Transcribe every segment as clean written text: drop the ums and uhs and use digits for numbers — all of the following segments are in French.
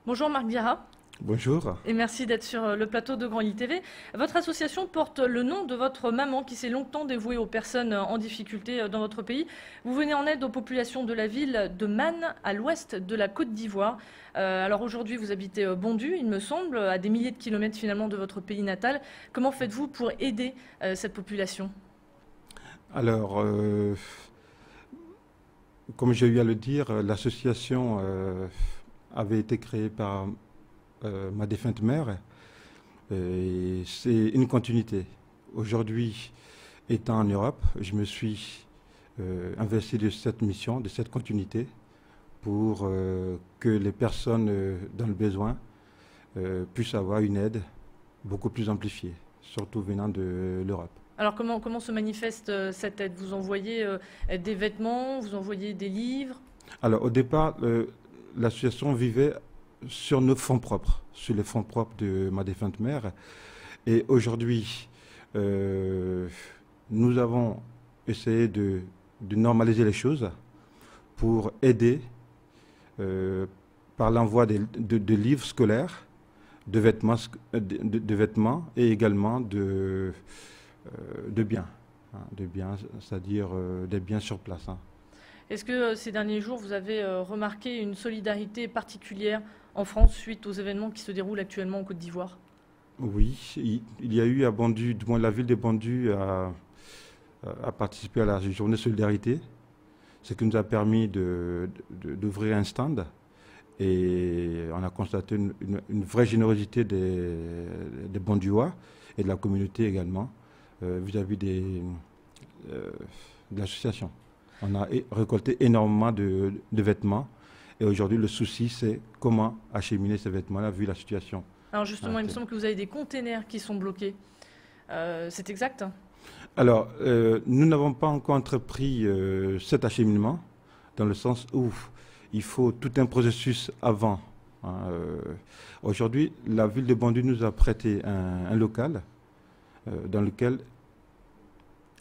Bonjour Marc Biara Bonjour. et merci d'être sur le plateau de Grand Lille TV. Votre association porte le nom de votre maman qui s'est longtemps dévouée aux personnes en difficulté dans votre pays. Vous venez en aide aux populations de la ville de Man, à l'ouest de la Côte d'Ivoire. Alors aujourd'hui, vous habitez Bondu, il me semble, à des milliers de kilomètres finalement de votre pays natal. Comment faites-vous pour aider cette population? Alors, comme j'ai eu à le dire, l'association avait été créée par ma défunte mère et c'est une continuité. Aujourd'hui, étant en Europe, je me suis investi de cette mission, de cette continuité pour que les personnes dans le besoin puissent avoir une aide beaucoup plus amplifiée, surtout venant de l'Europe. Alors comment se manifeste cette aide? Vous envoyez des vêtements, vous envoyez des livres? Alors, au départ, l'association vivait sur nos fonds propres, sur les fonds propres de ma défunte mère. Et aujourd'hui, euh, nous avons essayé de normaliser les choses pour aider euh, par l'envoi de livres scolaires, de vêtements, de vêtements et également de biens. Hein, de biens, c'est-à-dire des biens sur place. Hein. Est-ce que ces derniers jours, vous avez remarqué une solidarité particulière en France suite aux événements qui se déroulent actuellement en Côte d'Ivoire? Oui, il y a eu à Bondu, du moins la ville de Bondu a participé à la journée solidarité, ce qui nous a permis d'ouvrir un stand et on a constaté une vraie générosité des Bonduois et de la communauté également vis-à-vis euh, de l'association. On a récolté énormément de vêtements et aujourd'hui le souci c'est comment acheminer ces vêtements-là vu la situation Alors justement, il me actuelle. semble que vous avez des containers qui sont bloqués. C'est exact? Alors, nous n'avons pas encore entrepris cet acheminement, dans le sens où il faut tout un processus avant. Hein, aujourd'hui, la ville de Bondy nous a prêté un local dans lequel,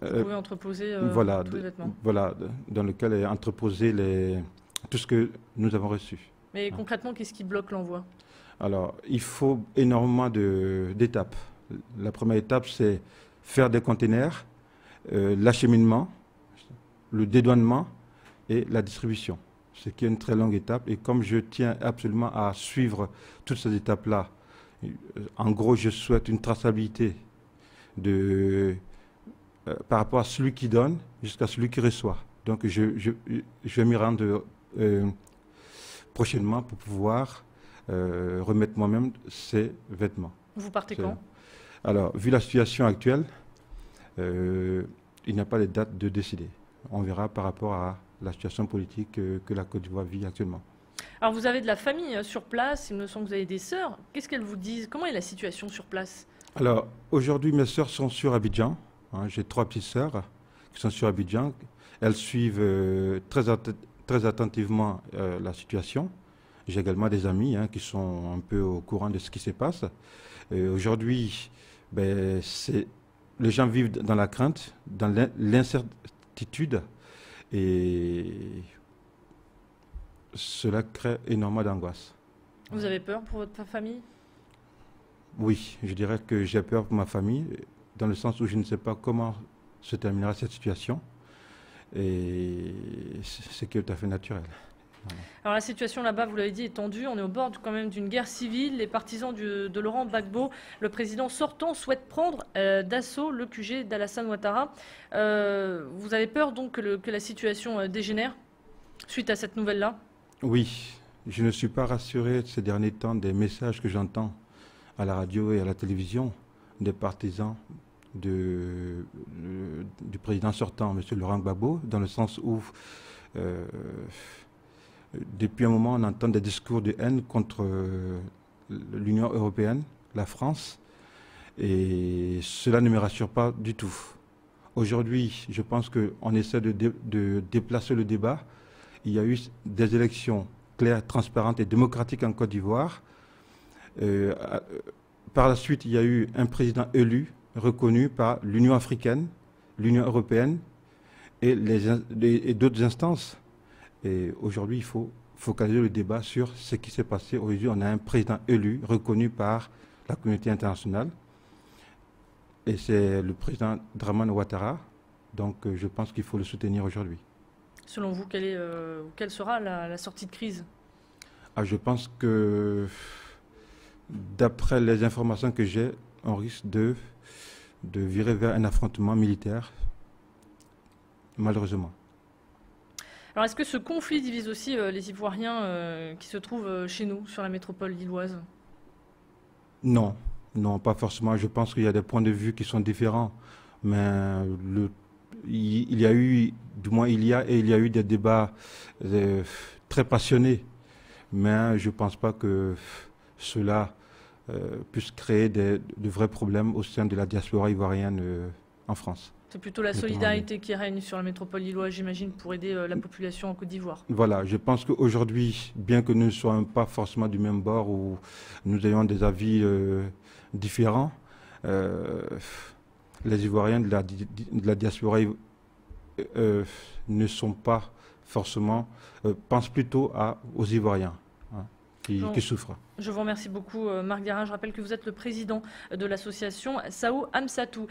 Vous euh, pouvez entreposer voilà, tous les vêtements. voilà, dans lequel est entreposé tout ce que nous avons reçu. Mais Hein. concrètement, qu'est-ce qui bloque l'envoi? Alors, il faut énormément d'étapes. La première étape, c'est faire des containers, l'acheminement, le dédouanement et la distribution. Ce qui est une très longue étape. Et comme je tiens absolument à suivre toutes ces étapes-là, en gros, je souhaite une traçabilité de, par rapport à celui qui donne jusqu'à celui qui reçoit. Donc, je vais m'y rendre prochainement pour pouvoir remettre moi-même ces vêtements. Vous partez C'est- quand? Alors, vu la situation actuelle, il n'y a pas de date de décider. On verra par rapport à la situation politique que la Côte d'Ivoire vit actuellement. Alors vous avez de la famille sur place, il me semble que vous avez des sœurs. Qu'est-ce qu'elles vous disent? Comment est la situation sur place? Alors, aujourd'hui, mes sœurs sont sur Abidjan. Hein, j'ai trois petites sœurs qui sont sur Abidjan. Elles suivent très attentivement la situation. J'ai également des amis hein, qui sont un peu au courant de ce qui se passe. Aujourd'hui, ben, les gens vivent dans la crainte, dans l'incertitude, et cela crée énormément d'angoisse. Vous avez peur pour votre famille? Oui, je dirais que j'ai peur pour ma famille, dans le sens où je ne sais pas comment se terminera cette situation, et c'est tout à fait naturel. Voilà. Alors la situation là-bas, vous l'avez dit, est tendue. On est au bord quand même d'une guerre civile. Les partisans de Laurent Gbagbo, le président sortant, souhaitent prendre d'assaut le QG d'Alassane Ouattara. Vous avez peur donc que la situation dégénère suite à cette nouvelle-là? Oui, je ne suis pas rassuré ces derniers temps des messages que j'entends à la radio et à la télévision des partisans du président sortant, M. Laurent Gbagbo, dans le sens où euh, depuis un moment on entend des discours de haine contre l'Union européenne, la France, et cela ne me rassure pas du tout. Aujourd'hui, je pense qu'on essaie de déplacer le débat. Il y a eu des élections claires, transparentes et démocratiques en Côte d'Ivoire. Euh, Par la suite, il y a eu un président élu, reconnu par l'Union africaine, l'Union européenne et d'autres instances. Et aujourd'hui, il faut focaliser le débat sur ce qui s'est passé. Aujourd'hui, on a un président élu, reconnu par la communauté internationale, et c'est le président Dramane Ouattara. Donc je pense qu'il faut le soutenir aujourd'hui. Selon vous, quelle sera la sortie de crise? Je pense que, d'après les informations que j'ai, on risque de virer vers un affrontement militaire, malheureusement. Alors, est-ce que ce conflit divise aussi les Ivoiriens qui se trouvent chez nous, sur la métropole lilloise? Non, non, pas forcément. Je pense qu'il y a des points de vue qui sont différents. Mais il y a eu, du moins il y a eu des débats très passionnés. Mais je ne pense pas que cela puisse créer de vrais problèmes au sein de la diaspora ivoirienne en France. C'est plutôt la solidarité qui règne sur la métropole lilloise, j'imagine, pour aider la population en Côte d'Ivoire. Voilà, je pense qu'aujourd'hui, bien que nous ne soyons pas forcément du même bord ou nous ayons des avis différents, les Ivoiriens de la diaspora ne sont pas forcément, pensent plutôt aux Ivoiriens qui souffrent. Je vous remercie beaucoup, Marc Garin. Je rappelle que vous êtes le président de l'association Sao Amsatou.